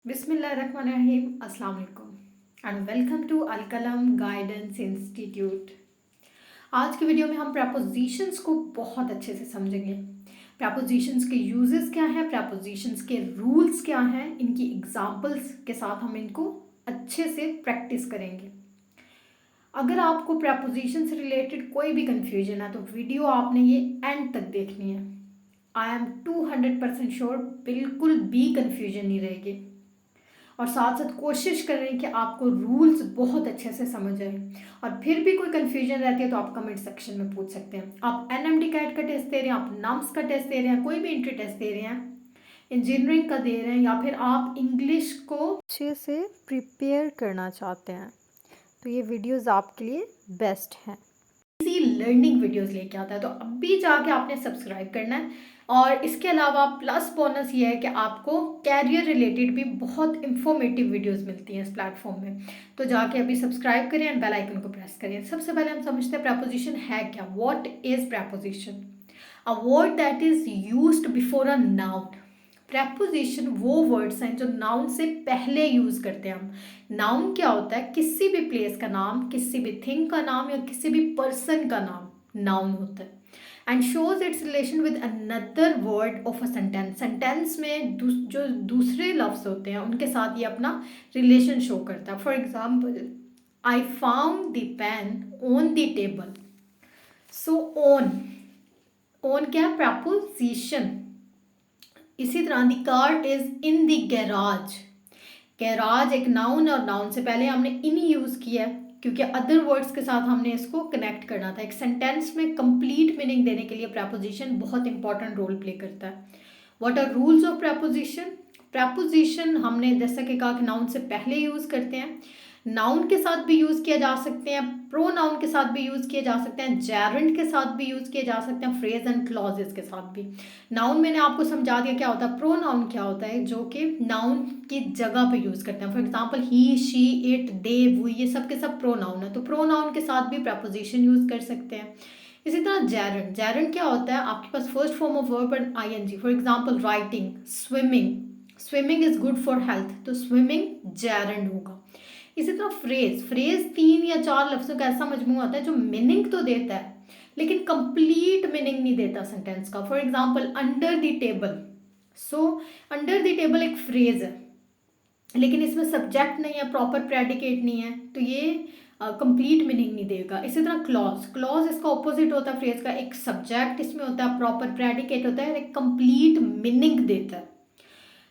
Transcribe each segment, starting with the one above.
बिस्मिल्लाहिर्रहमानिर्रहीम अस्सलाम वालेकुम एंड वेलकम टू अल कलम गाइडेंस इंस्टीट्यूट। आज की वीडियो में हम प्रपोजिशंस को बहुत अच्छे से समझेंगे। प्रपोजिशंस के यूजेस क्या हैं, प्रपोजिशंस के रूल्स क्या हैं, इनकी एग्जांपल्स के साथ हम इनको अच्छे से प्रैक्टिस करेंगे। अगर आपको प्रपोजिशन से रिलेटेड कोई भी कंफ्यूजन है तो वीडियो आपने ये एंड तक देखनी है। आई एम 200% श्योर बिल्कुल भी कंफ्यूजन नहीं रहेगी। और साथ साथ कोशिश करें कि आपको रूल्स बहुत अच्छे से समझ आए। और फिर भी कोई कंफ्यूजन रहती है तो आप कमेंट सेक्शन में पूछ सकते हैं। आप एनएमडी कैट का टेस्ट दे रहे हैं, आप नम्स का टेस्ट दे रहे हैं, कोई भी एंट्री टेस्ट दे रहे हैं, इंजीनियरिंग का दे रहे हैं, या फिर आप इंग्लिश को अच्छे से प्रिपेयर करना चाहते हैं तो ये वीडियोस आपके लिए बेस्ट हैं। इसी लर्निंग वीडियोस लेके आता है तो अभी जाके आपने सब्सक्राइब करना है। और इसके अलावा प्लस बोनस ये है कि आपको कैरियर रिलेटेड भी बहुत इंफॉर्मेटिव वीडियोस मिलती हैं इस प्लेटफॉर्म में। तो जाके अभी सब्सक्राइब करें एंड बेल आइकन को प्रेस करें। सबसे पहले हम समझते हैं प्रपोजिशन है क्या। What is preposition? A word that is used before a noun. Preposition वो वर्ड्स हैं जो नाउन से पहले यूज करते हैं हम। नाउन क्या होता है? किसी भी प्लेस का नाम, किसी भी थिंग का नाम या किसी भी पर्सन का नाम नाउन होता है। And shows it's relation with another word of a sentence. Sentence में जो दूसरे लफ्ज होते हैं उनके साथ ये अपना रिलेशन शो करता है। For example, I found the pain on the table. So on, on क्या है? प्रपोजिशन। इसी तरह the car is in the garage. Garage एक नाउन है और नाउन से पहले हमने इन यूज किया है क्योंकि अदर वर्ड्स के साथ हमने इसको कनेक्ट करना था। एक सेंटेंस में कंप्लीट मीनिंग देने के लिए प्रपोजिशन बहुत इंपॉर्टेंट रोल प्ले करता है। What are rules of preposition? Preposition हमने जैसा कि कहा कि नाउन से पहले यूज करते हैं, नाउन के साथ भी यूज किया जा सकते हैं, प्रोनाउन के साथ भी यूज किए जा सकते हैं, जेरेंड के साथ भी यूज किए जा सकते हैं, फ्रेज एंड क्लॉजेस के साथ भी। नाउन मैंने आपको समझा दिया क्या होता है। प्रोनाउन क्या होता है? जो कि नाउन की जगह पे यूज करते हैं। For example he, she, it, they, वो, ये सब के सब प्रोनाउन है तो प्रोनाउन के साथ भी प्रपोजिशन यूज कर सकते हैं। इसी तरह जेरेंड, जेरेंड क्या होता है? आपके पास first form of verb and ING. For example writing, swimming, swimming is good for health तो स्विमिंग जेरेंड होगा। इसी तरह फ्रेज, फ्रेज 3 या 4 लफ्जों का ऐसा मजमू होता है जो मीनिंग तो देता है लेकिन कंप्लीट मीनिंग नहीं देता सेंटेंस का। For example under the table. So under the table एक फ्रेज है लेकिन इसमें सब्जेक्ट नहीं है, प्रॉपर प्रेडिकेट नहीं है तो ये कंप्लीट मीनिंग नहीं देगा। इसी तरह क्लॉज, क्लॉज इसका ऑपोजिट होता है फ्रेज का। एक सब्जेक्ट इसमें होता है, प्रॉपर प्रेडिकेट होता है, एक कंप्लीट मीनिंग देता है।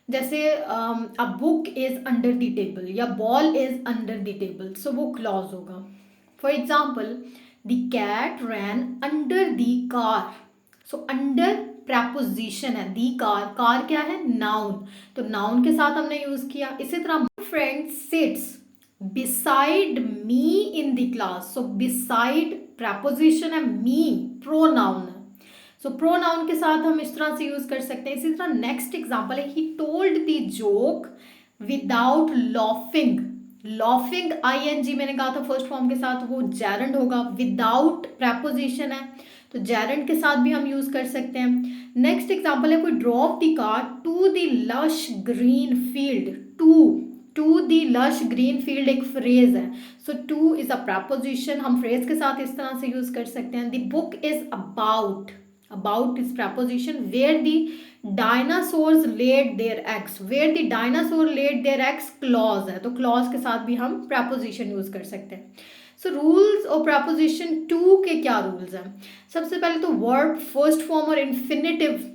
जैसे a book is under the table या ball is under the table so वो क्लॉज होगा। For example the cat ran under the car. So under preposition है, दी कार, कार क्या है? नाउन तो नाउन के साथ हमने यूज किया। इसी तरह my friend sits beside me in the class. So beside preposition है, मी प्रोनाउन है सो प्रोनाउन के साथ हम इस तरह से यूज कर सकते हैं। इसी तरह नेक्स्ट एग्जांपल है he told the joke without laughing. Laughing ING मैंने कहा था फर्स्ट फॉर्म के साथ, वो जेरेंड होगा। विदाउट प्रपोजिशन है तो जेरेंड के साथ भी हम यूज कर सकते हैं। नेक्स्ट एग्जांपल है कोई drove the car to the lush green field. To the lush green field एक फ्रेज है so to is a preposition, हम फ्रेज के साथ इस तरह से यूज कर सकते हैं। The book is about, about is preposition। where the dinosaurs laid their eggs, where the dinosaur laid their eggs clause है तो clause के साथ भी हम preposition यूज कर सकते हैं। सो रूल्स और preposition टू के क्या रूल्स हैं? सबसे पहले तो वर्ब फर्स्ट फॉर्म और इन्फिनेटिव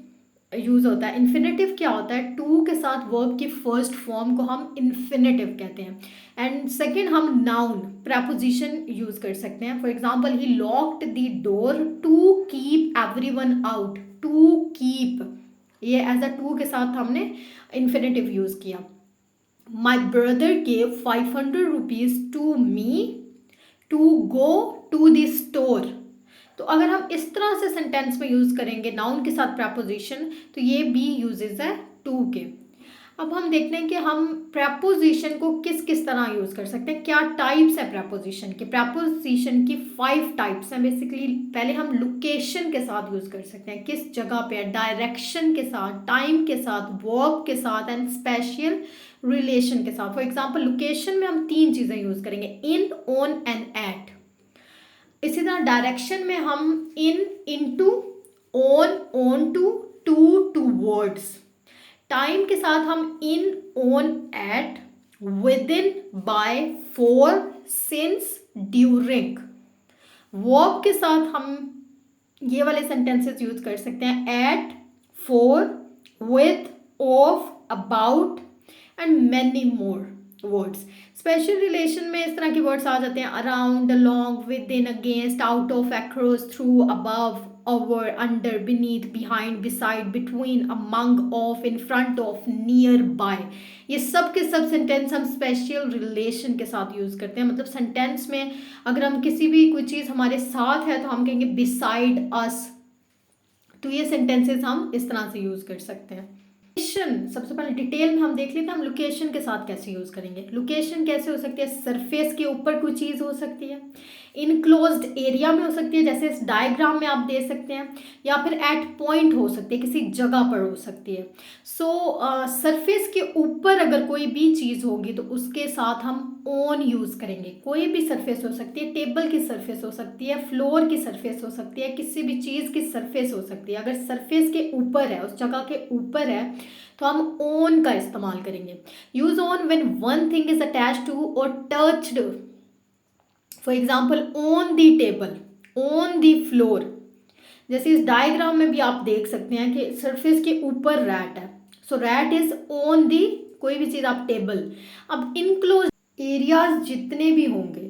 यूज होता है। इन्फिनेटिव क्या होता है? टू के साथ वर्ब की फर्स्ट फॉर्म को हम इन्फिनेटिव कहते हैं। एंड सेकेंड हम नाउन प्रपोजिशन यूज कर सकते हैं। For example he locked the door to keep everyone out. To keep ये एज अ टू के साथ हमने इन्फिनेटिव यूज किया। My brother gave 500 rupees to me to go to the store. तो अगर हम इस तरह से सेंटेंस में यूज करेंगे नाउन के साथ प्रपोजिशन तो ये भी यूजेस है टू के। अब हम देखते हैं कि हम प्रपोजिशन को किस किस तरह यूज कर सकते हैं, क्या टाइप्स है प्रपोजिशन के। प्रपोजिशन की 5 टाइप्स हैं बेसिकली। पहले हम लोकेशन के साथ यूज कर सकते हैं, किस जगह पे है, डायरेक्शन के साथ, टाइम के साथ, वर्ब के साथ एंड स्पेशल रिलेशन के साथ। फॉर एग्जाम्पल लोकेशन में हम 3 चीज़ें यूज़ करेंगे, इन, ऑन एंड एट। इसी तरह डायरेक्शन में हम in, into, on to, towards. Time के साथ हम in, on, at, within, by, for, since, during. Verb के साथ हम ये वाले सेंटेंसेस यूज कर सकते हैं, at, for, with, of, about and many more words. Special relation में इस तरह के वर्ड्स आ जाते हैं, around, along, within, against, out of, across, through, above, over, under, beneath, behind, beside, between, among, of, in front of, near by. ये सब के सब सेंटेंस हम स्पेशल रिलेशन के साथ यूज करते हैं। मतलब सेंटेंस में अगर हम किसी भी कोई चीज़ हमारे साथ है तो हम कहेंगे बिसाइड अस। तो ये सेंटेंसेस हम इस तरह से यूज कर सकते हैं। लोकेशन सबसे पहले डिटेल में हम देख लेते हैं, हम लोकेशन के साथ कैसे यूज करेंगे। लोकेशन कैसे हो सकती है, सरफेस के ऊपर कोई चीज़ हो सकती है, इनक्लोज्ड एरिया में हो सकती है जैसे इस डायग्राम में आप दे सकते हैं, या फिर एट पॉइंट हो सकती है, किसी जगह पर हो सकती है। सरफेस के ऊपर अगर कोई भी चीज़ होगी तो उसके साथ हम ऑन यूज़ करेंगे। कोई भी सरफेस हो सकती है, टेबल की सरफेस हो सकती है, फ्लोर की सरफेस हो सकती है, किसी भी चीज़ की सरफेस हो सकती है। अगर सरफेस के ऊपर है, उस जगह के ऊपर है, तो हम ऑन का इस्तेमाल करेंगे। Use on when one thing is attached to और touched. For example on the table, on the floor. जैसे इस डायग्राम में भी आप देख सकते हैं कि सरफेस के ऊपर रैट है, सो रैट इज ऑन दी कोई भी चीज़, आप टेबल। अब इनक्लोज एरियाज जितने भी होंगे,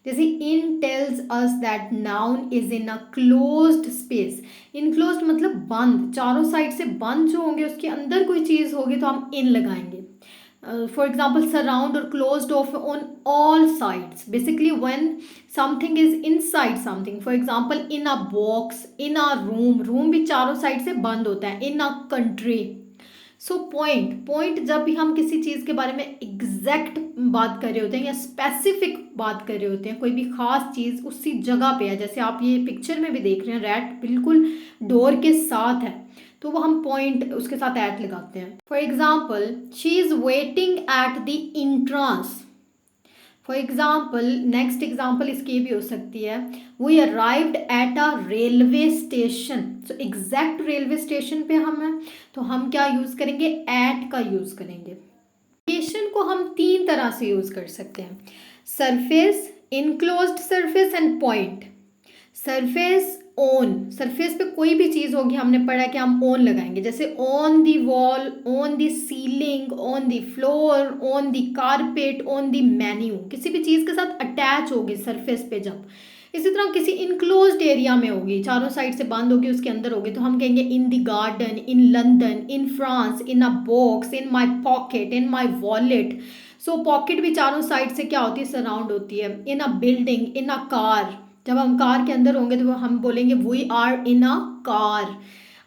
जैसे in tells us that noun is in a closed space. Enclosed मतलब बंद, चारों साइड से बंद जो होंगे उसके अंदर कोई चीज़ होगी तो हम इन लगाएंगे। फॉर एग्जाम्पल सराउंड और closed of on all sides, basically when something is inside something. For example in a box, in a room, room भी चारों साइड से बंद होता है, इन अ कंट्री। सो पॉइंट जब भी हम किसी चीज़ के बारे में एग्जैक्ट बात कर रहे होते हैं या स्पेसिफिक बात कर रहे होते हैं, कोई भी खास चीज़ उसी जगह पे है, जैसे आप ये पिक्चर में भी देख रहे हैं रैट बिल्कुल डोर के साथ है, तो वो हम पॉइंट उसके साथ एट लगाते हैं। For example she is waiting at the entrance. For example next example इसकी भी हो सकती है, we arrived at a railway station. So exact railway station पे हम हैं तो हम क्या यूज़ करेंगे, एट का यूज़ करेंगे। लोकेशन को हम 3 तरह से यूज़ कर सकते हैं, surface, enclosed surface and point. Surface on, surface पे कोई भी चीज़ होगी, हमने पढ़ा कि हम ऑन लगाएंगे, जैसे on the wall, on the ceiling, on the floor, on the carpet, on the menu. किसी भी चीज़ के साथ अटैच होगी सरफेस पे जब। इसी तरह किसी इनक्लोज्ड एरिया में होगी, चारों साइड से बंद होगी, उसके अंदर होगी, तो हम कहेंगे in the garden, in London, in France, in a box, in my pocket, in my wallet. So pocket भी चारों साइड से क्या होती है, सराउंड होती है। इन अ बिल्डिंग, इन अ कार, जब हम कार के अंदर होंगे तो हम बोलेंगे we are in a car.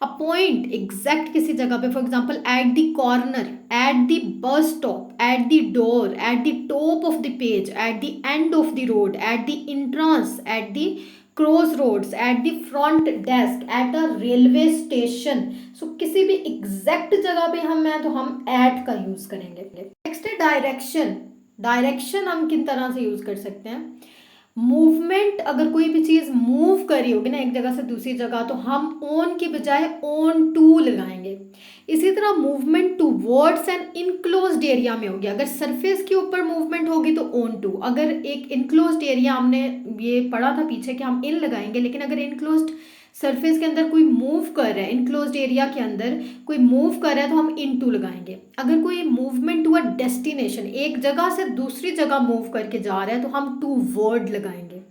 A point exact किसी जगह पे, for example at the corner, at the bus stop, at the door, at the top of the page, at the end of the road, at the entrance, at the cross roads, at the front desk, at a railway station. So किसी भी exact जगह पे हम हैं तो हम eight का use करेंगे। नेक्स्ट है डायरेक्शन। डायरेक्शन हम किन तरह से यूज कर सकते हैं, मूवमेंट, अगर कोई भी चीज़ मूव कर रही होगी ना एक जगह से दूसरी जगह, तो हम ऑन की बजाय ऑन टू लगाएंगे। इसी तरह movement towards and enclosed area में होगी, अगर सरफेस के ऊपर मूवमेंट होगी तो ऑन टू। अगर एक इनक्लोज्ड एरिया, हमने ये पढ़ा था पीछे कि हम इन लगाएंगे, लेकिन अगर इनक्लोज्ड सरफेस के अंदर कोई मूव कर रहा है, इनक्लोज्ड एरिया के अंदर कोई मूव कर रहा है तो हम इन टू लगाएंगे। अगर कोई मूवमेंट टू अ डेस्टिनेशन, एक जगह से दूसरी जगह मूव करके जा रहा है तो हम टू वर्ड लगाएंगे।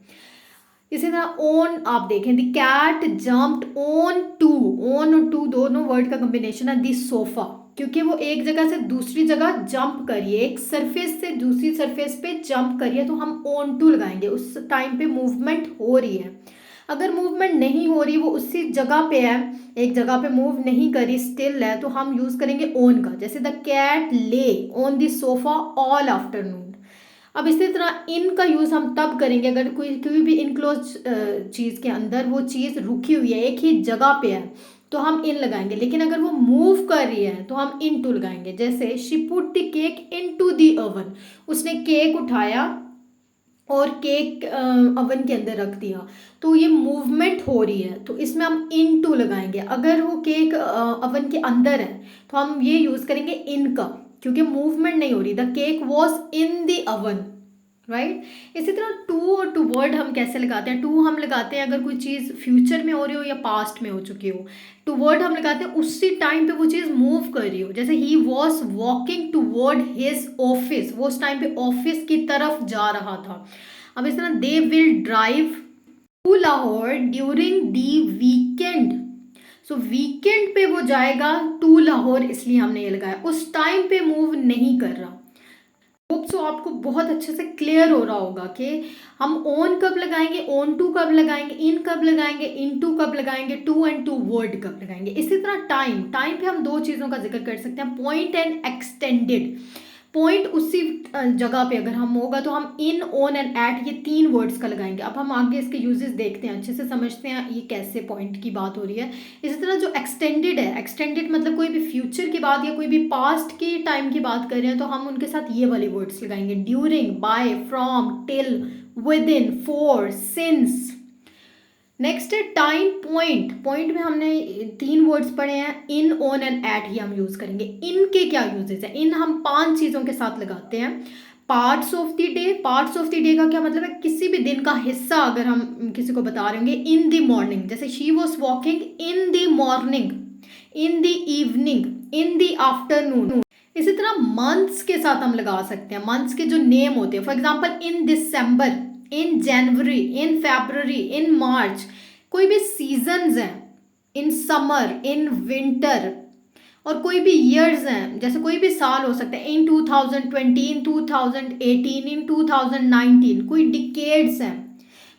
इसी तरह ऑन आप देखें, the cat jumped onto, on और टू दोनों वर्ड का कॉम्बिनेशन है, द सोफा, क्योंकि वो एक जगह से दूसरी जगह जंप करिए, एक सरफेस से दूसरी सरफेस पे जंप करिए, तो हम ऑन टू लगाएंगे। उस टाइम पे मूवमेंट हो रही है। अगर मूवमेंट नहीं हो रही, वो उसी जगह पे है, एक जगह पे मूव नहीं करी, स्टिल है, तो हम यूज करेंगे ऑन का, जैसे द कैट ले on the sofa all afternoon. अब इसी तरह इन का यूज़ हम तब करेंगे अगर कोई भी इनक्लोज चीज़ के अंदर वो चीज़ रुकी हुई है, एक ही जगह पे है, तो हम इन लगाएंगे, लेकिन अगर वो मूव कर रही है तो हम इन टू लगाएंगे। जैसे she put the cake into the oven, उसने केक उठाया और केक अवन के अंदर रख दिया, तो ये मूवमेंट हो रही है, तो इसमें हम इन टू लगाएंगे। अगर वो केक अवन के अंदर है तो हम ये यूज़ करेंगे इन का, क्योंकि मूवमेंट नहीं हो रही। The cake was in the oven, right. इसी तरह टू और टू वर्ड हम कैसे लगाते हैं? टू हम लगाते हैं अगर कोई चीज़ फ्यूचर में हो रही हो या पास्ट में हो चुकी हो। टू वर्ड हम लगाते हैं उसी टाइम पे वो चीज़ मूव कर रही हो। जैसे he was walking toward his office, वो उस टाइम पे ऑफिस की तरफ जा रहा था। अब इस तरह they will drive to Lahore during the weekend, so weekend पे वो जाएगा टू लाहौर, इसलिए हमने ये लगाया, उस टाइम पे मूव नहीं कर रहा। होप सो आपको बहुत अच्छे से क्लियर हो रहा होगा कि हम ऑन कब लगाएंगे, ऑन टू कब लगाएंगे, इन कब लगाएंगे, इन टू कब लगाएंगे, टू एंड टू वर्ड कब लगाएंगे। इसी तरह टाइम, टाइम पे हम दो चीज़ों का जिक्र कर सकते हैं, पॉइंट एंड एक्सटेंडेड। पॉइंट उसी जगह पे अगर हम होगा तो हम इन, ऑन एंड एट, ये तीन वर्ड्स का लगाएंगे। अब हम आगे इसके यूजेस देखते हैं, अच्छे से समझते हैं ये कैसे पॉइंट की बात हो रही है। इसी तरह जो एक्सटेंडेड है, एक्सटेंडेड मतलब कोई भी फ्यूचर की बात या कोई भी पास्ट की टाइम की बात कर रहे हैं तो हम उनके साथ ये वाले वर्ड्स लगाएंगे, during, by, from, till, within, for, since. Next है टाइम पॉइंट। पॉइंट में हमने तीन वर्ड्स पढ़े हैं, इन, ऑन एंड एट, ही हम यूज़ करेंगे। इन के क्या यूजेस हैं? इन हम 5 चीज़ों के साथ लगाते हैं। Parts of the day, parts of the day का क्या मतलब है? किसी भी दिन का हिस्सा अगर हम किसी को बता रहे होंगे। इन द मॉर्निंग, जैसे she was walking in the morning, in the evening, in the afternoon. इसी तरह मंथ्स के साथ हम लगा सकते हैं, मंथ्स के जो नेम होते हैं, for example in December, in January, in February, in March. कोई भी सीजन्स हैं, इन समर, इन विंटर, और कोई भी ईयर्स हैं, जैसे कोई भी साल हो सकता है, इन 2020, इन 2018, इन 2019। कोई डिकेड्स हैं,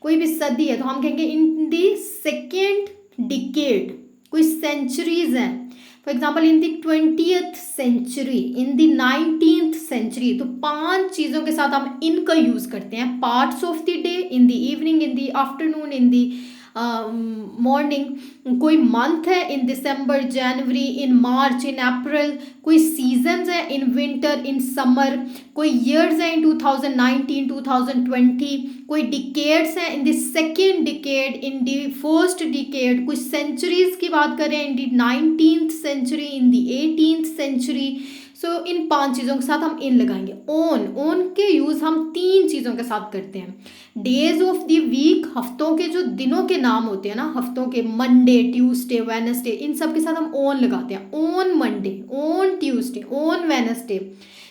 कोई भी सदी है तो हम कहेंगे इन दी सेकेंड डिकेड। कोई सेंचुरीज हैं, for example in the 20th century, in the 19th century. तो 5 चीज़ों के साथ हम इनका यूज़ करते हैं। Parts of the day, in the evening, in the afternoon, in the morning. कोई मंथ है, इन दिसंबर, जनवरी, इन मार्च, इन अप्रैल। कोई सीजन्स है, इन विंटर, इन समर। कोई ईयर्स है, इन 2019, 2020। कोई डिकेड्स हैं, in the second decade, in the first decade. कोई सेंचुरीज की बात करें, in the 19th century, in the 18th century. So इन 5 चीज़ों के साथ हम इन लगाएंगे। ऑन, ऑन के यूज़ हम 3 चीज़ों के साथ करते हैं। डेज ऑफ द वीक, हफ्तों के जो दिनों के नाम होते हैं ना, हफ्तों के, मंडे, ट्यूसडे, वेडनेसडे, इन सब के साथ हम ऑन लगाते हैं। On Monday, on Tuesday, on Wednesday.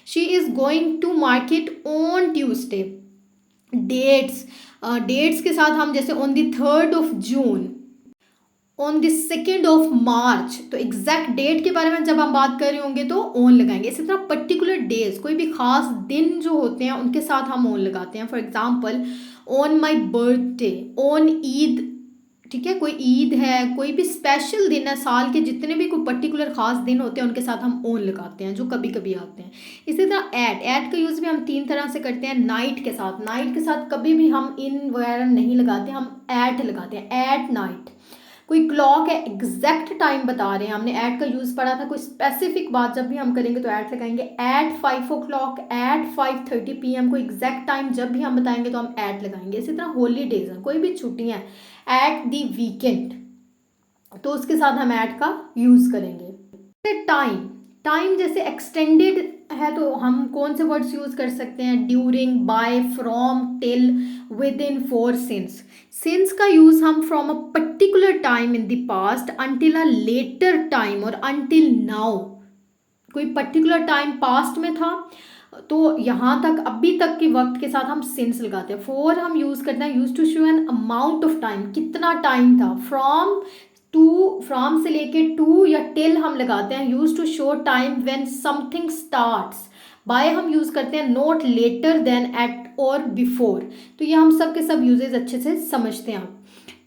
She is going to market on Tuesday. Dates, dates के साथ हम जैसे on the 3rd of June, on the 2nd of March। तो एग्जैक्ट डेट के बारे में जब हम बात कर रहे होंगे तो ऑन लगाएंगे। इसी तरह पर्टिकुलर डेज, कोई भी खास दिन जो होते हैं उनके साथ हम ऑन लगाते हैं। For example on my birthday, on Eid, ठीक है, कोई ईद है, कोई भी स्पेशल दिन है, साल के जितने भी कोई पर्टिकुलर खास दिन होते हैं उनके साथ हम ऑन लगाते हैं, जो कभी कभी आते हैं। इसी तरह एट का यूज़ भी हम 3 तरह से करते हैं। नाइट के साथ, नाइट के साथ कभी भी हम इन वगैरह नहीं लगाते, हम एट लगाते हैं, एट नाइट। कोई क्लॉक है, एग्जैक्ट टाइम बता रहे हैं, हमने एट का यूज़ पढ़ा था। कोई स्पेसिफिक बात जब भी हम करेंगे तो एट लगाएंगे। एट 5 o'clock, एट 5:30 PM, कोई एग्जैक्ट टाइम जब भी हम बताएंगे तो हम एट लगाएंगे। इसी तरह हॉलीडेज हैं, कोई भी छुट्टियाँ हैं, एट दी वीकेंड, तो उसके साथ हम एट का यूज़ करेंगे। टाइम, टाइम जैसे एक्सटेंडेड है तो हम कौन से वर्ड्स यूज़ कर सकते हैं? During, by, from, till, within, for, since. Since का यूज़ हम from a particular time in the past until a later time और अनटिल नाउ। कोई पर्टिकुलर टाइम पास्ट में था तो यहाँ तक, अभी तक के वक्त के साथ हम सिंस लगाते हैं। फॉर हम यूज़ करते हैं use to show an amount of time, कितना टाइम था। फ्रॉम, टू, फ्रॉम से लेके टू या टिल हम लगाते हैं use to show time when something starts. By हम यूज़ करते हैं नॉट लेटर देन, एट और बिफोर। तो ये हम सब के सब यूजेस अच्छे से समझते हैं आप।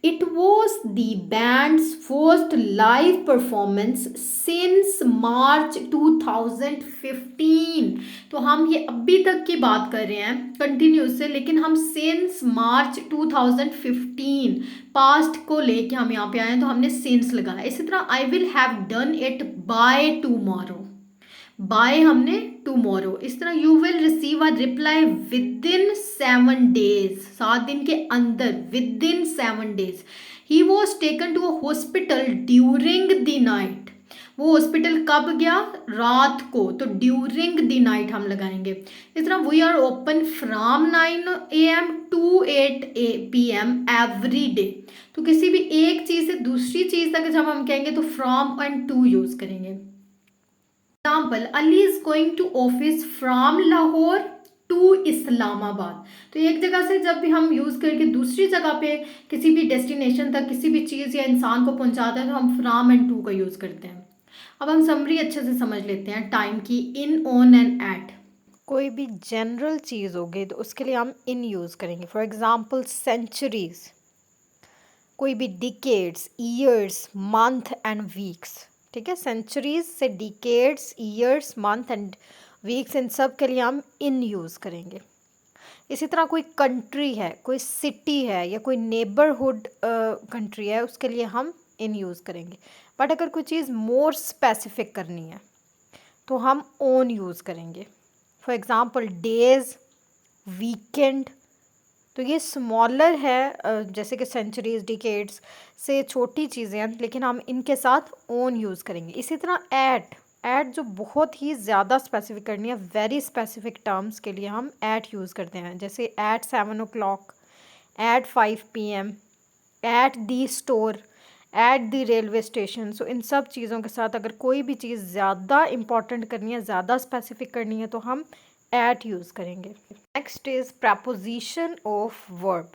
It was the band's first live performance since March 2015। तो हम ये अभी तक की बात कर रहे हैं कंटिन्यूस से, लेकिन हम सिंस मार्च 2015 पास्ट को लेके हम यहाँ पे आए हैं, तो हमने सिंस लगाया। इसी तरह I will have done it by tomorrow, by हमने टूमोरो। इस तरह you will receive a reply within 7 days, 7 दिन के अंदर, within 7 days। He was taken to a hospital during the night. वो हॉस्पिटल कब गया? रात को, तो ड्यूरिंग द नाइट हम लगाएंगे। इस तरह we are open from 9 AM to 8 PM every day. तो किसी भी एक चीज़ से दूसरी चीज़ तक जब हम कहेंगे तो फ्रॉम एंड टू यूज़ करेंगे। Example, Ali is going to office from Lahore to Islamabad. तो एक जगह से जब भी हम यूज़ करके दूसरी जगह पे किसी भी डेस्टिनेशन तक किसी भी चीज़ या इंसान को पहुंचाते हैं तो हम फ्रॉम एंड टू का यूज़ करते हैं। अब हम समरी अच्छे से समझ लेते हैं टाइम की। In, on and at. कोई भी जनरल चीज़ होगी तो उसके लिए हम इन यूज़ करेंगे। फॉर एग्जाम्पल सेंचुरीज, कोई भी decades, years, month and weeks. ठीक है, सेंचुरीज से decades, years, month and weeks, इन सब के लिए हम इन यूज़ करेंगे। इसी तरह कोई कंट्री है, कोई सिटी है या कोई नेबरहुड कंट्री है, उसके लिए हम इन यूज़ करेंगे। बट अगर कोई चीज़ मोर स्पेसिफिक करनी है तो हम ओन यूज़ करेंगे। For example days, weekend. तो ये स्मॉलर है, जैसे कि सेंचुरीज, डिकेड्स से छोटी चीज़ें हैं, लेकिन हम इनके साथ ओन यूज़ करेंगे। इसी तरह एट जो बहुत ही ज़्यादा स्पेसिफिक करनी है, वेरी स्पेसिफिक टर्म्स के लिए हम एट यूज़ करते हैं। जैसे at 7 o'clock, at 5 PM, at the store, at the railway station. So इन सब चीज़ों के साथ अगर कोई भी चीज़ ज़्यादा इम्पॉर्टेंट करनी है, ज़्यादा स्पेसिफिक करनी है, तो हम एट यूज़ करेंगे। Next is preposition of verb.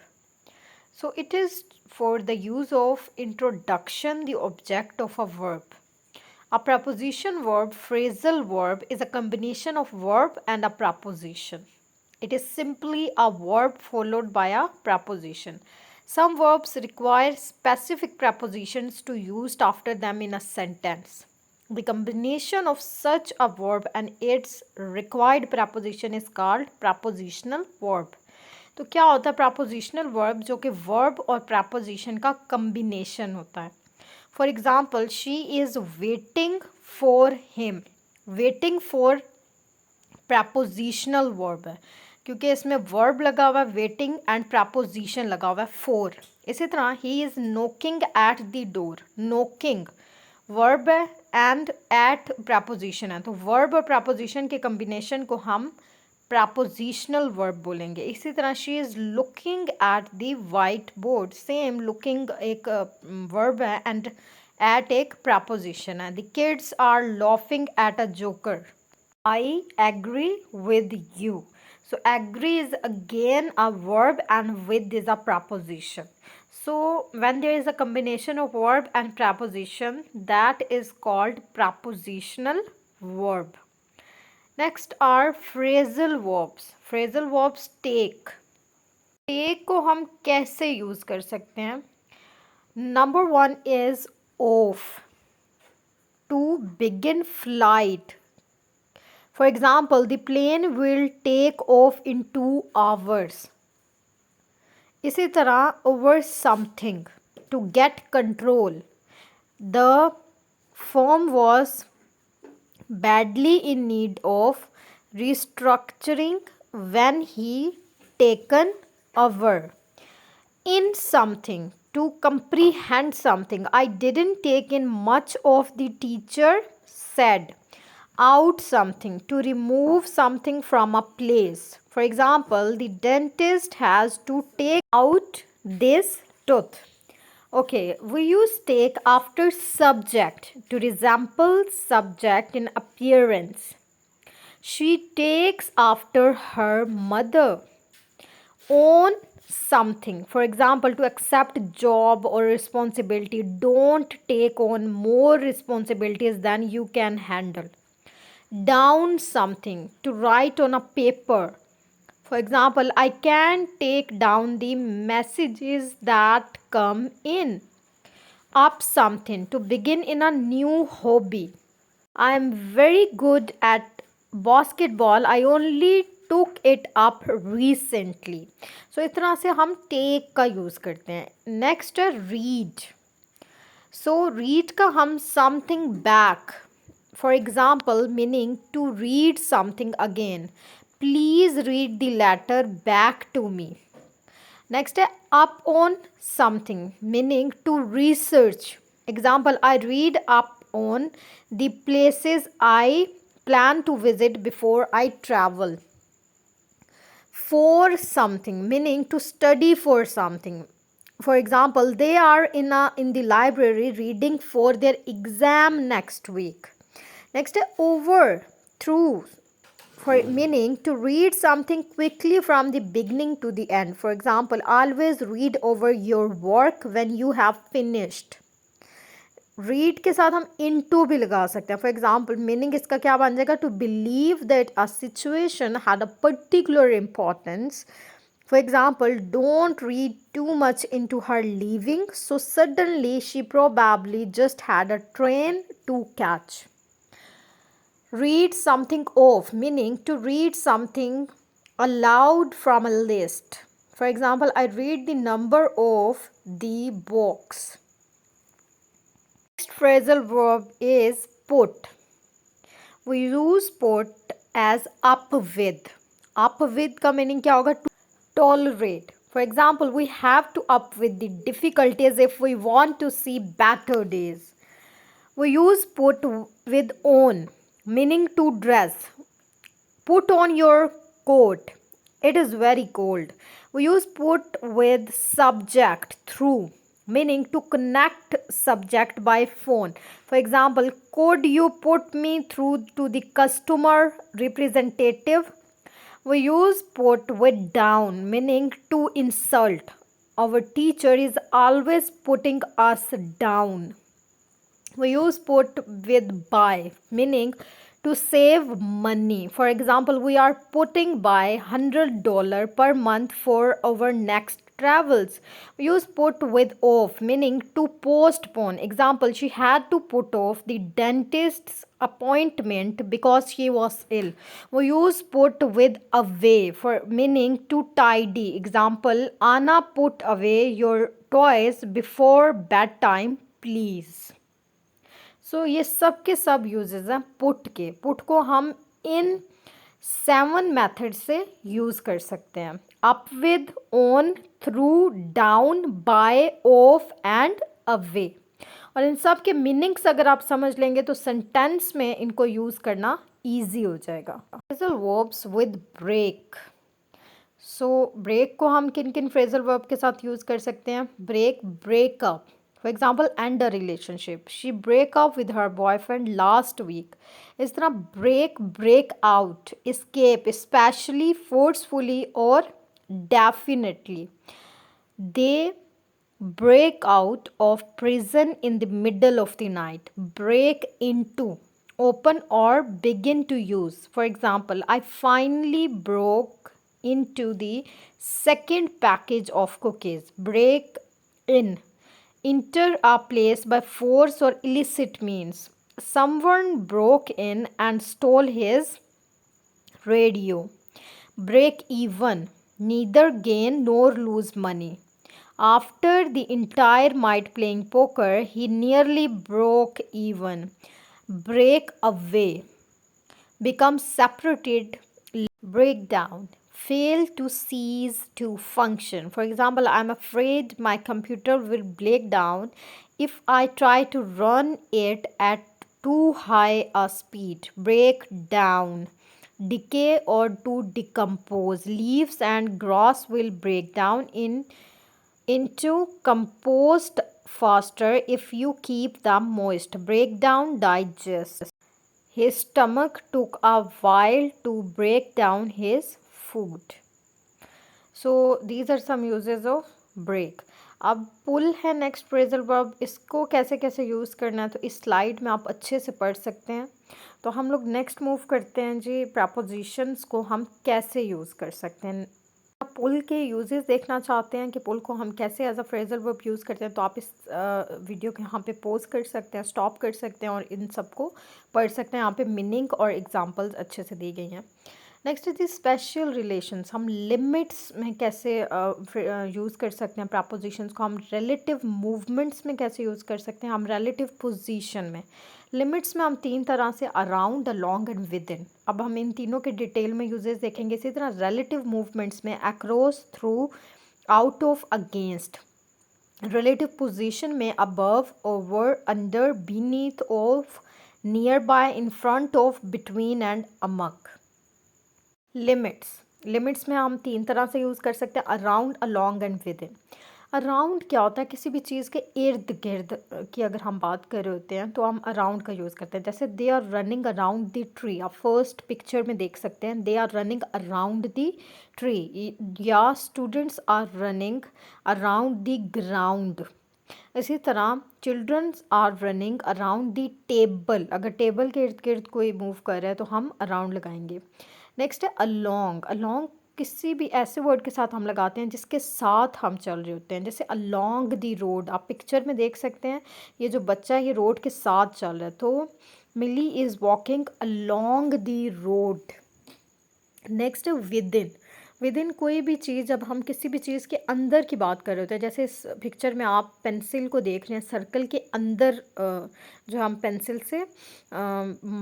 So it is for the use of introduction, the object of a verb. A preposition verb, phrasal verb, is a combination of verb and a preposition. It is simply a verb followed by a preposition. Some verbs require specific prepositions to be used after them in a sentence. The combination of such a verb and its required preposition is called prepositional verb. तो क्या होता है prepositional verb? जो कि verb और preposition का combination होता है। For example, she is waiting for him. Waiting for prepositional verb है, क्योंकि इसमें verb लगा हुआ है waiting and preposition लगा हुआ है for। इसी तरह he is knocking at the door. Knocking verb है and at preposition है, तो verb और preposition के combination को हम prepositional verb बोलेंगे। इसी तरह she is looking at the white board. Same, looking एक verb है and at एक preposition है। The kids are laughing at a joker. I agree with you. So agree is again a verb and with is a preposition. So when there is a combination of verb and preposition, that is called prepositional verb. Next are phrasal verbs. Phrasal verbs take. Take को हम कैसे use कर सकते हैं? Number 1 is off. To begin flight. For example, the plane will take off in 2 hours. इसी तरह over something. To get control. The firm was badly in need of restructuring when he taken over. In something, to comprehend something. I didn't take in much of the teacher said. Out something, to remove something from a place. For example, the dentist has to take out this tooth. Okay, we use take after subject to resemble subject in appearance. She takes after her mother. Own something. For example, to accept job or responsibility. Don't take on more responsibilities than you can handle. Down something. To write on a paper. For example, I can take down the messages that come in. Up something to begin in a new hobby. I am very good at basketball. I only took it up recently. So इस तरह से हम take का use करते हैं. Next है read. So read का हम something back. For example, meaning to read something again. Please read the letter back to me. Next है up on something, meaning to research. Example, I read up on the places I plan to visit before I travel. For something, meaning to study for something. For example, they are in the library reading for their exam next week. Next, over, through, for meaning to read something quickly from the beginning to the end. For example, always read over your work when you have finished. Read के साथ हम into भी लगा सकते हैं. For example, meaning इसका क्या बन जाएगा? To believe that a situation had a particular importance. For example, don't read too much into her leaving, so suddenly she probably just had a train to catch. Read something off, meaning to read something aloud from a list. For example, I read the number of the box. Next phrasal verb is put. We use put as up with. Up with का meaning क्या होगा? To tolerate. For example, we have to up with the difficulties if we want to see better days. We use put with on, meaning to dress. Put on your coat. It is very cold. We use put with subject through, meaning to connect subject by phone. For example, could you put me through to the customer representative? We use put with down, meaning to insult. Our teacher is always putting us down. We use put with by, meaning to save money. For example, we are putting by $100 per month for our next travels. We use put with off, meaning to postpone. Example, she had to put off the dentist's appointment because she was ill. We use put with away, for meaning to tidy. Example, Anna, put away your toys before bedtime, please. सो ये सब के सब uses हैं put के. Put को हम इन 7 method से use कर सकते हैं. Up with, on, through, down, by, off and away. और इन सब के मीनिंग्स अगर आप समझ लेंगे तो सेंटेंस में इनको यूज़ करना ईजी हो जाएगा. Phrasal verbs with break. So break को हम किन किन फ्रेजल वर्ब के साथ यूज़ कर सकते हैं? Break, breakup. For example, end a relationship. She break up with her boyfriend last week. इस तरह break, break out, escape, especially, forcefully or definitely. They break out of prison in the middle of the night. Break into, open or begin to use. For example, I finally broke into the second package of cookies. Break in, enter a place by force or illicit means. Someone broke in and stole his radio. Break even, neither gain nor lose money. After the entire night playing poker, he nearly broke even. Break away, become separated, break down, fail to cease to function. For example, I'm afraid my computer will break down if I try to run it at too high a speed. Break down, decay or to decompose. Leaves and grass will break down into compost faster if you keep them moist. Break down, digest. His stomach took a while to break down his food. So these are some uses of break. अब पुल है next phrasal verb, इसको कैसे कैसे use करना है तो इस slide में आप अच्छे से पढ़ सकते हैं। तो हम लोग नेक्स्ट मूव करते हैं जी, प्रपोजिशंस को हम कैसे यूज़ कर सकते हैं। आप पुल के यूजेस देखना चाहते हैं कि पुल को हम कैसे as a phrasal verb use करते हैं, तो आप इस वीडियो को यहाँ पे पॉज कर सकते हैं, स्टॉप कर सकते हैं और इन सबको पढ़ सकते हैं। यहाँ पे मीनिंग और एग्जांपल्स अच्छे से दी गई हैं। नेक्स्ट इज स्पेशल रिलेशंस, हम लिमिट्स में कैसे यूज़ कर सकते हैं प्रपोजिशंस को, हम रिलेटिव मूवमेंट्स में कैसे यूज़ कर सकते हैं, हम रिलेटिव पोजीशन में। लिमिट्स में हम 3 तरह से, around, along and with in. अब हम इन तीनों के डिटेल में यूजेस देखेंगे। इसी तरह रिलेटिव मूवमेंट्स में across, through, out of, against. Relative position में above, over, under, beneath, off, near by, in front of, between and among. Limits में हम 3 तरह से यूज़ कर सकते हैं, around, along and within. Around क्या होता है, किसी भी चीज़ के इर्द गिर्द की अगर हम बात कर रहे होते हैं तो हम अराउंड का यूज़ करते हैं। जैसे they are running around the tree, आप फर्स्ट पिक्चर में देख सकते हैं, they are running around the tree, या students are running around the ground. इसी तरह childrens are running around the table, अगर टेबल के इर्द गिर्द कोई मूव कर रहा है तो हम अराउंड लगाएंगे। नेक्स्ट है अलोंग। अलोंग किसी भी ऐसे वर्ड के साथ हम लगाते हैं जिसके साथ हम चल रहे होते हैं। जैसे अलोंग दी रोड, आप पिक्चर में देख सकते हैं, ये जो बच्चा है ये रोड के साथ चल रहा है, तो Milly is walking along the road. Next है विद इन। विद इन कोई भी चीज़, जब हम किसी भी चीज़ के अंदर की बात कर रहे होते हैं, जैसे इस पिक्चर में आप पेंसिल को देख रहे हैं, सर्कल के अंदर जो हम पेंसिल से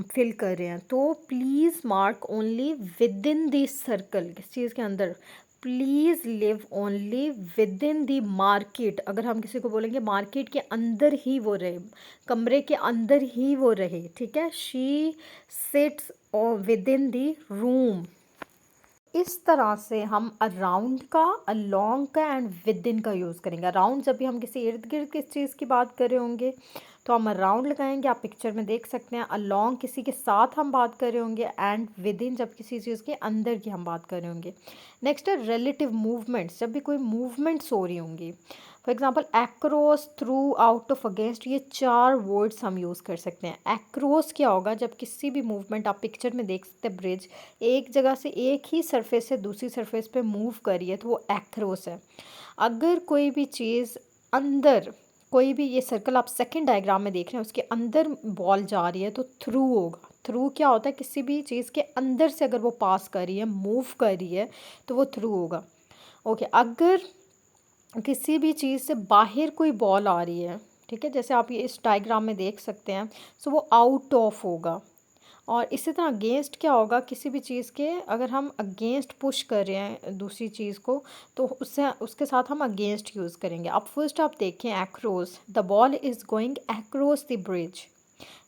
फिल कर रहे हैं, तो please mark only with in this circle, किस चीज़ के अंदर। Please live only with in the market, अगर हम किसी को बोलेंगे मार्केट के अंदर ही वो रहे, कमरे के अंदर ही वो रहे, ठीक है। She seats with in the room. इस तरह से हम अराउंड का, अलोंग का एंड विद इन का यूज़ करेंगे। अराउंड जब भी हम किसी इर्द गिर्द किस चीज़ की बात कर रहे होंगे तो हम अराउंड लगाएंगे, आप पिक्चर में देख सकते हैं। अलोंग किसी के साथ हम बात कर रहे होंगे, एंड विद इन जब किसी चीज़ के अंदर की हम बात कर रहे होंगे। नेक्स्ट है रिलेटिव मूवमेंट्स, जब भी कोई मूवमेंट्स हो रही होंगी, for example across, through, out of, against, ये 4 वर्ड्स हम यूज़ कर सकते हैं। एक्रोस क्या होगा, जब किसी भी मूवमेंट, आप पिक्चर में देख सकते हैं, ब्रिज एक जगह से एक ही सरफेस से दूसरी सरफेस पे मूव करी है तो वो एक्रोस है। अगर कोई भी चीज़ अंदर, कोई भी, ये सर्कल आप सेकंड डायग्राम में देख रहे हैं, उसके अंदर बॉल जा रही है तो थ्रू होगा। थ्रू क्या होता है, किसी भी चीज़ के अंदर से अगर वो पास कर रही है, मूव कर रही है, तो वो थ्रू होगा। ओके, अगर किसी भी चीज़ से बाहर कोई बॉल आ रही है, ठीक है, जैसे आप ये इस डायग्राम में देख सकते हैं, सो वो आउट ऑफ होगा। और इसी तरह अगेंस्ट क्या होगा, किसी भी चीज़ के अगर हम अगेंस्ट पुश कर रहे हैं दूसरी चीज़ को, तो उससे उसके साथ हम अगेंस्ट यूज़ करेंगे। अब फर्स्ट आप देखें across, the ball is going across the bridge,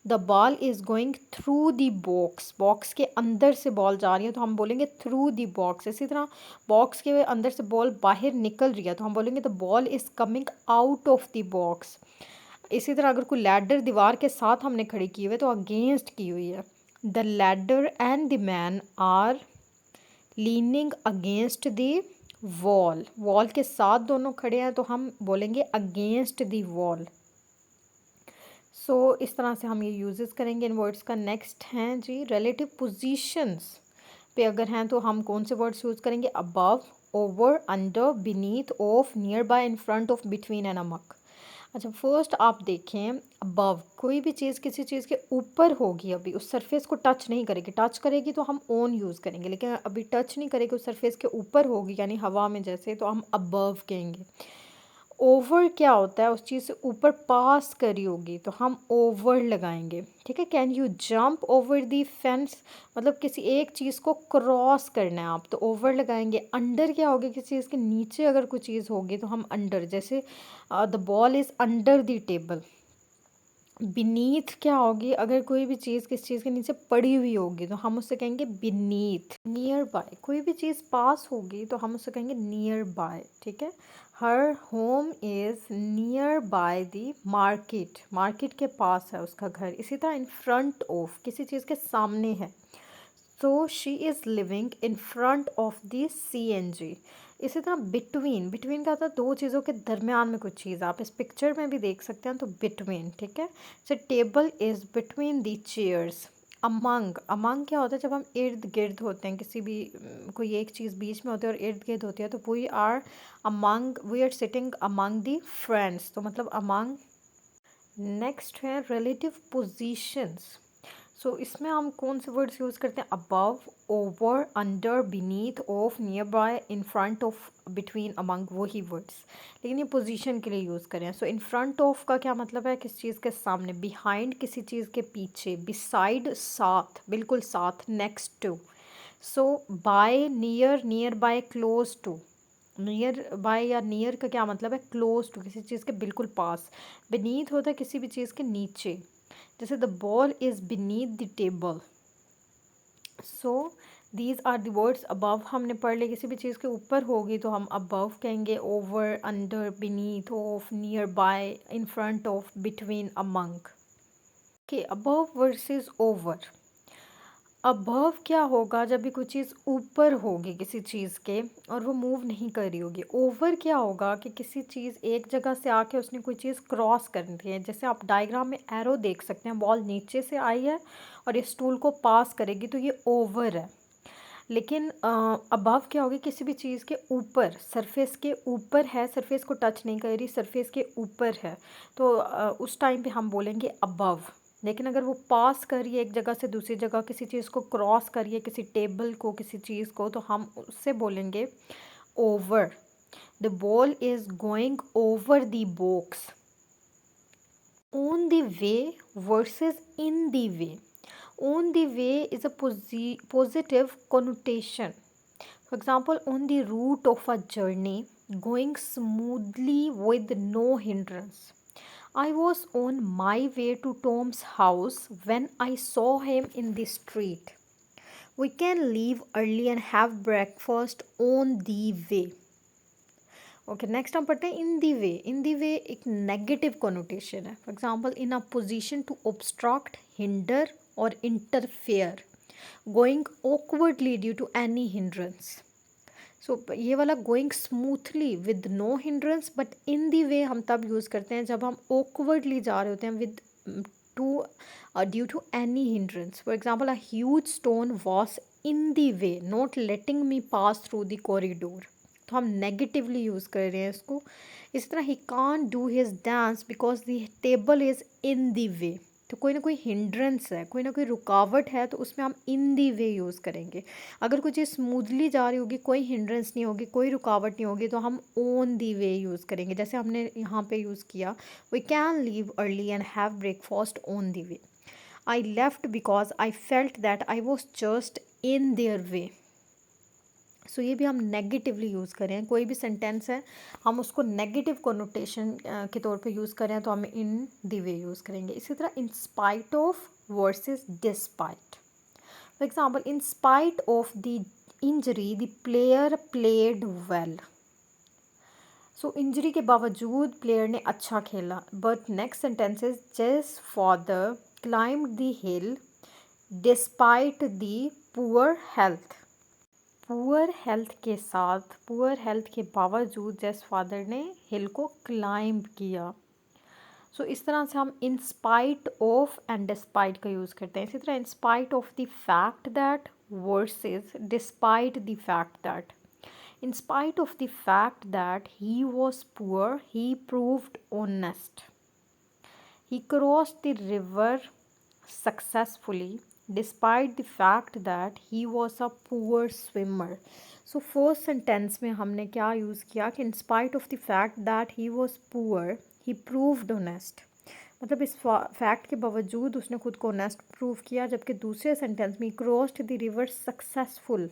the ball is going through the box, box के अंदर से बॉल जा रही है तो हम बोलेंगे थ्रू द बॉक्स। इसी तरह बॉक्स के अंदर से बॉल बाहर निकल रही है तो हम बोलेंगे the ball is coming out of the box. इसी तरह अगर कोई लैडर दीवार के साथ हमने खड़ी की हुई है तो अगेंस्ट की हुई है। The ladder and the man are leaning against the wall, wall के साथ दोनों खड़े हैं तो हम बोलेंगे अगेंस्ट द वॉल। सो इस तरह से हम ये यूजेस करेंगे इन वर्ड्स का। नेक्स्ट हैं जी रिलेटिव पोजीशंस पे अगर हैं तो हम कौन से वर्ड्स यूज़ करेंगे, above, over, under, beneath, off, near by, in front of, between and among. अच्छा, फर्स्ट आप देखें, अबव, कोई भी चीज़ किसी चीज़ के ऊपर होगी, अभी उस सरफेस को टच नहीं करेगी, टच करेगी तो हम ऑन यूज़ करेंगे, लेकिन अभी टच नहीं करेगी, उस सरफेस के ऊपर होगी यानी हवा में जैसे, तो हम अबव कहेंगे। ओवर क्या होता है, उस चीज़ से ऊपर पास करी होगी तो हम ओवर लगाएंगे, ठीक है। Can you jump over the fence, मतलब किसी एक चीज़ को क्रॉस करना है आप तो ओवर लगाएंगे। अंडर क्या होगी, किसी चीज़ के नीचे अगर कोई चीज़ होगी तो हम अंडर, जैसे the ball is under the table. Beneath क्या होगी, अगर कोई भी चीज़ किस चीज़ के नीचे पड़ी हुई होगी तो हम उससे कहेंगे बीनीथ। नियर बाय, कोई भी चीज़ पास होगी तो हम उससे कहेंगे नियर बाय, ठीक है। Her home is near by the market, market के पास है उसका घर। इसी तरह इन फ्रंट ऑफ, किसी चीज़ के सामने है, so she is living in front of the CNG। इसी तरह बिटवीन, बिटवीन क्या होता है, दो चीज़ों के दरमियान में कुछ चीज़, आप इस पिक्चर में भी देख सकते हैं, तो बिटवीन, ठीक है। सो table is between the chairs. Among, among क्या होता है, जब हम इर्द गिर्द होते हैं, किसी भी कोई एक चीज़ बीच में होती है और इर्द गिर्द होती है, तो we are among, we are sitting among the friends, तो मतलब अमंग। नेक्स्ट है रिलेटिव पोजीशंस। सो इसमें हम कौन से वर्ड्स यूज़ करते हैं, above, over, under, beneath, off, near by, in front of, between, among, वही वर्ड्स, लेकिन ये पोजीशन के लिए यूज़ करें। सो इन फ्रंट ऑफ का क्या मतलब है, किस चीज़ के सामने, बिहाइंड किसी चीज़ के पीछे, बिसाइड साथ, बिल्कुल साथ, next to. So by, near, near by, close to, near by या नियर का क्या मतलब है, क्लोज टू, किसी चीज़ के बिल्कुल पास। बीनीथ होता है किसी भी चीज़ के नीचे, जैसे the ball is beneath the table. So these are the words above, हमने पढ़ लिया, किसी भी चीज़ के ऊपर होगी तो हम अबव कहेंगे, over, under, beneath, off, near by, in front of, between, among. Okay, above versus over. Above क्या होगा, जब भी कोई चीज़ ऊपर होगी किसी चीज़ के और वो मूव नहीं कर रही होगी। ओवर क्या होगा कि किसी चीज़ एक जगह से आके उसने कोई चीज़ क्रॉस करनी है, जैसे आप डायग्राम में एरो देख सकते हैं, बॉल नीचे से आई है और ये स्टूल को पास करेगी, तो ये ओवर है। लेकिन अबव क्या होगी, किसी भी चीज़ के ऊपर, सरफेस के ऊपर है, सरफेस को टच नहीं कर रही, सरफेस के ऊपर है, तो उस टाइम पे हम बोलेंगे अबव। लेकिन अगर वो पास कर रही है एक जगह से दूसरी जगह, किसी चीज़ को क्रॉस कर रही है, किसी टेबल को, किसी चीज़ को, तो हम उससे बोलेंगे over. The ball is going over the box. On the way versus in the way. On the way is a positive connotation. For example, on the route of a journey, going smoothly with no hindrance. I was on my way to Tom's house when I saw him in the street. We can leave early and have breakfast on the way. Okay, next हम पढ़ते हैं इन the way. In the way एक negative connotation है। For example, in a position to obstruct, hinder और interfere, going awkwardly due to any hindrance. So ये वाला going smoothly with no hindrance, but in the way हम तब use करते हैं जब हम ऑकवर्डली जा रहे होते हैं with to due to any hindrance. For example, a huge stone was in the way, not letting me pass through the corridor, तो हम नेगेटिवली यूज़ कर रहे हैं इसको। इस तरह, he can't do his dance because the table is in the way, तो कोई ना कोई हिंड्रेंस है, कोई ना कोई रुकावट है, तो उसमें हम इन दी वे यूज़ करेंगे। अगर कोई चीज़ स्मूथली जा रही होगी, कोई हिंड्रेंस नहीं होगी, कोई रुकावट नहीं होगी, तो हम ऑन दी वे यूज़ करेंगे, जैसे हमने यहाँ पे यूज़ किया, we can leave early and have breakfast on the way. I left because I felt that I was just in their way. So ये भी हम नेगेटिवली यूज़ करें, कोई भी सेंटेंस है हम उसको नेगेटिव कोनोटेशन के तौर पे यूज़ करें तो हम इन द वे यूज़ करेंगे। इसी तरह, in spite of versus despite. For example, in spite of the injury the player played well. So injury के बावजूद प्लेयर ने अच्छा खेला। बट नेक्स्ट सेंटेंस इज, जेस father climbed the hill despite the poor health. Poor health के साथ, poor health के बावजूद जेस फादर ने हिल को क्लाइंब किया। सो इस तरह से हम in spite of and despite का यूज़ करते हैं। इसी तरह, in spite of the fact that versus despite the fact that. In spite of the fact that he was poor, he proved honest. He crossed the river successfully despite the fact that he was a poor swimmer. So first sentence में हमने क्या use किया कि in spite of the fact that he was poor he proved honest, मतलब इस fact के बावजूद उसने खुद को ऑनेस्ट प्रूव किया। जबकि दूसरे सेंटेंस में crossed the river successful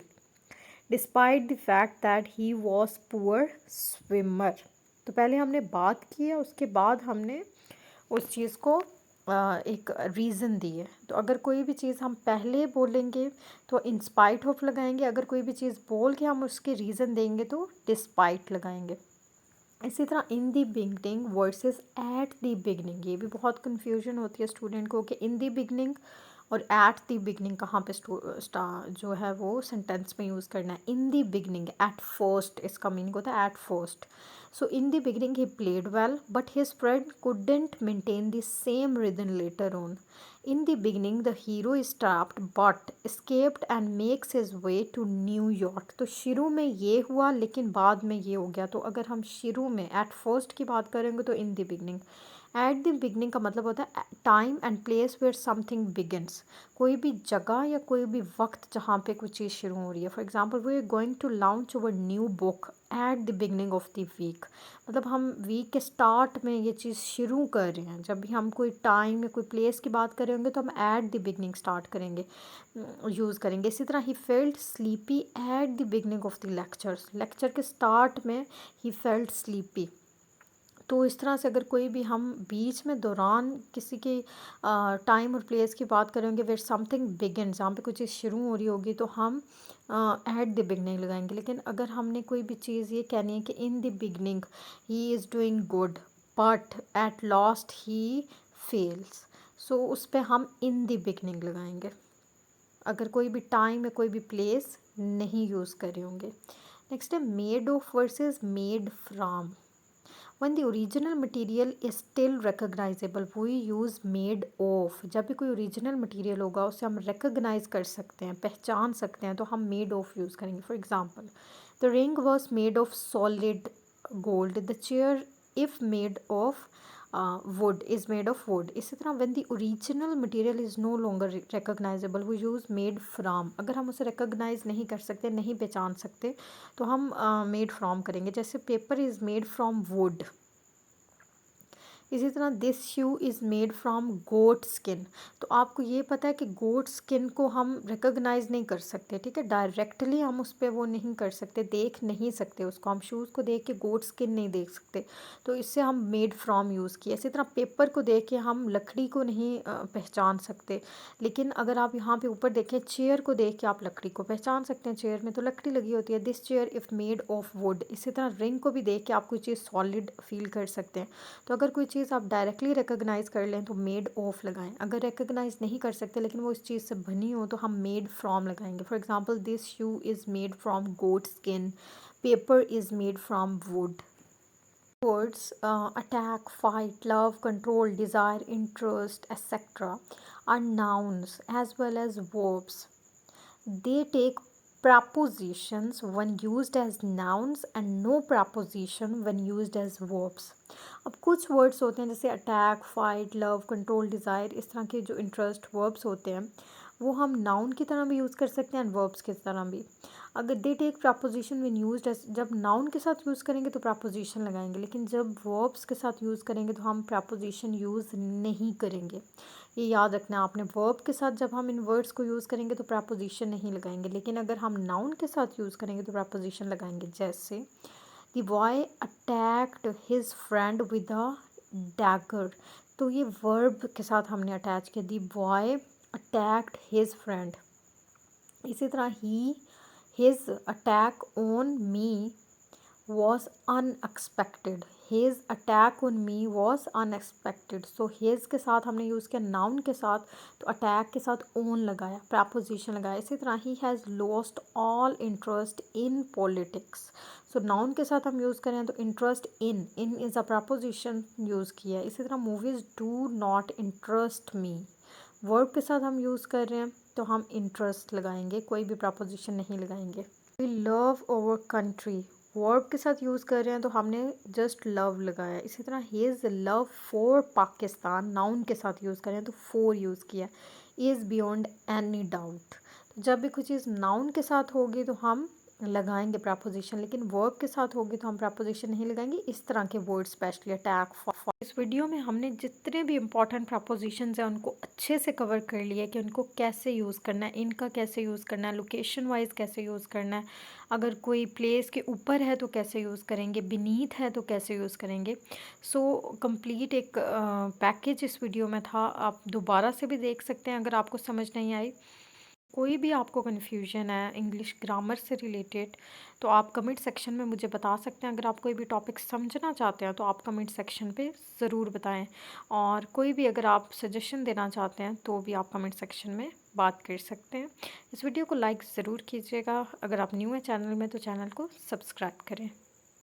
despite the fact that he was poor swimmer. तो पहले हमने बात की है, उसके बाद हमने उस चीज़ को एक रीज़न दी है। तो अगर कोई भी चीज़ हम पहले बोलेंगे तो इन स्पाइट ऑफ लगाएंगे, अगर कोई भी चीज़ बोल के हम उसके रीज़न देंगे तो डिस्पाइट लगाएंगे। इसी तरह, in the beginning versus at the beginning, ये भी बहुत कन्फ्यूजन होती है स्टूडेंट को कि इन दी बिगनिंग और एट द बिगनिंग कहाँ पे जो है वो सेंटेंस में यूज़ करना है, इन द बिगनिंग, एट फर्स्ट, इसका मीनिंग होता है at first. So in the beginning he played well but his friend couldn't maintain the same rhythm later on. In the beginning, the hero is trapped but escaped and makes his way to New York. तो शुरू में ये हुआ लेकिन बाद में ये हो गया। तो अगर हम शुरू में एट फर्स्ट की बात करेंगे तो in the beginning. At the beginning का मतलब होता है time and place where something begins, कोई भी जगह या कोई भी वक्त जहाँ पे कोई चीज़ शुरू हो रही है। For example we are going to launch our new book at the beginning of the week, मतलब हम वीक के स्टार्ट में ये चीज़ शुरू कर रहे हैं। जब भी हम कोई टाइम या कोई प्लेस की बात करेंगे तो हम एट द बिगनिंग स्टार्ट करेंगे, यूज़ करेंगे। इसी तरह he felt sleepy eight the beginning of the lectures, lecture के स्टार्ट में ही फेल्ट स्लीपी। तो इस तरह से अगर कोई भी हम बीच में दौरान किसी के टाइम और प्लेस की बात करेंगे वेयर समथिंग बिगिन, जहाँ पे कोई चीज़ शुरू हो रही होगी तो हम एट द बिगनिंग लगाएंगे। लेकिन अगर हमने कोई भी चीज़ ये कहनी है कि in the beginning he is doing good but at last he fails, so उस पर हम इन द बिगनिंग लगाएंगे अगर कोई भी टाइम या कोई भी प्लेस नहीं यूज़ कर रहे होंगे। नेक्स्ट है made of versus made from. When the original material is still recognizable, we use made of। जब भी कोई ओरिजिनल मटेरियल होगा उसे हम रिकग्नाइज कर सकते हैं, पहचान सकते हैं, तो हम मेड ऑफ यूज़ करेंगे। For example the ring was made of solid gold, the chair if made of wood is made of wood. इसी तरह when the original material is no longer recognizable we use made from. अगर हम उसे recognise नहीं कर सकते, नहीं पहचान सकते, तो हम मेड फ्रॉम करेंगे। जैसे paper is made from wood. इसी तरह this shoe is made from goat skin. तो आपको ये पता है कि गोट स्किन को हम रिकग्नाइज नहीं कर सकते, ठीक है, डायरेक्टली हम उस पर वो नहीं कर सकते, देख नहीं सकते उसको, हम शूज़ को देख के गोट स्किन नहीं देख सकते, तो इससे हम मेड फ्रॉम यूज़ किया। इसी तरह पेपर को देख के हम लकड़ी को नहीं पहचान सकते, लेकिन अगर आप यहाँ पे ऊपर देखें चेयर को देख के आप लकड़ी को पहचान सकते हैं, चेयर में तो लकड़ी लगी होती है। This chair if made of wood. इसी तरह रिंग को भी देख के आप कोई चीज़ सॉलिड फील कर सकते हैं। तो अगर कोई चीज़ आप डायरेक्टली रिकग्नाइज कर लें तो मेड ऑफ लगाएं। अगर रिकग्नाइज नहीं कर सकते लेकिन वो इस चीज़ से बनी हो तो हम मेड फ्रॉम लगाएंगे। For example this shoe is made from goat skin, paper is made from wood. Words attack, fight, love, control, desire, interest, etc. are nouns as well as verbs. They take prepositions when used as nouns and no preposition when used as verbs. अब कुछ words होते हैं जैसे attack, fight, love, control, desire, इस तरह के जो interest verbs होते हैं वो हम नाउन की तरह भी यूज़ कर सकते हैं एंड वर्ब्स की तरह भी। अगर they take preposition when used as, जब नाउन के साथ यूज़ करेंगे तो प्रपोजिशन लगाएंगे, लेकिन जब वर्ब्स के साथ यूज़ करेंगे तो हम प्रपोजिशन यूज़ नहीं करेंगे। ये याद रखना है आपने, वर्ब के साथ जब हम इन वर्ड्स को यूज़ करेंगे तो प्रपोजिशन नहीं लगाएंगे, लेकिन अगर हम नाउन के साथ यूज़ करेंगे तो प्रपोजिशन लगाएंगे। जैसे the boy attacked his friend with a dagger, तो ये वर्ब के साथ हमने अटैच किया, the boy attacked his friend. इसी तरह ही his attack on me was unexpected, his attack on me was unexpected। so his के साथ हमने यूज़ किया नाउन के साथ, तो अटैक के साथ ओन लगाया, प्रपोजिशन लगाया। इसी तरह he has lost all interest in politics, so noun के साथ हम यूज़ करें तो interest in, in is a preposition use किया। इसी तरह movies do not interest me, verb के साथ हम यूज़ कर रहे हैं तो हम इंटरेस्ट लगाएंगे, कोई भी प्रपोजिशन नहीं लगाएंगे। We love our country, verb के साथ यूज़ कर रहे हैं तो हमने जस्ट लव लगाया। इसी तरह his love for Pakistan, noun के साथ यूज़ करें तो फॉर यूज़ किया। इज़ बियॉन्ड एनी डाउट, तो जब भी कोई चीज़ नाउन के साथ होगी तो हम लगाएंगे प्रपोजिशन, लेकिन वर्ब के साथ होगी तो हम प्रपोजिशन नहीं लगाएंगे। इस तरह के वर्ड स्पेशली अटैक। इस वीडियो में हमने जितने भी इंपॉर्टेंट प्रपोजिशंस हैं उनको अच्छे से कवर कर लिया कि उनको कैसे यूज़ करना है, इनका कैसे यूज़ करना है, लोकेशन वाइज कैसे यूज़ करना है, अगर कोई प्लेस के ऊपर है तो कैसे यूज़ करेंगे, बीनीथ है तो कैसे यूज़ करेंगे। सो कंप्लीट एक पैकेज इस वीडियो में था, आप दोबारा से भी देख सकते हैं अगर आपको समझ नहीं आई। कोई भी आपको कन्फ्यूजन है इंग्लिश ग्रामर से रिलेटेड, तो आप कमेंट सेक्शन में मुझे बता सकते हैं। अगर आप कोई भी टॉपिक समझना चाहते हैं तो आप कमेंट सेक्शन पे ज़रूर बताएं। और कोई भी अगर आप सजेशन देना चाहते हैं तो भी आप कमेंट सेक्शन में बात कर सकते हैं। इस वीडियो को लाइक ज़रूर कीजिएगा। अगर आप न्यू हैं चैनल में तो चैनल को सब्सक्राइब करें।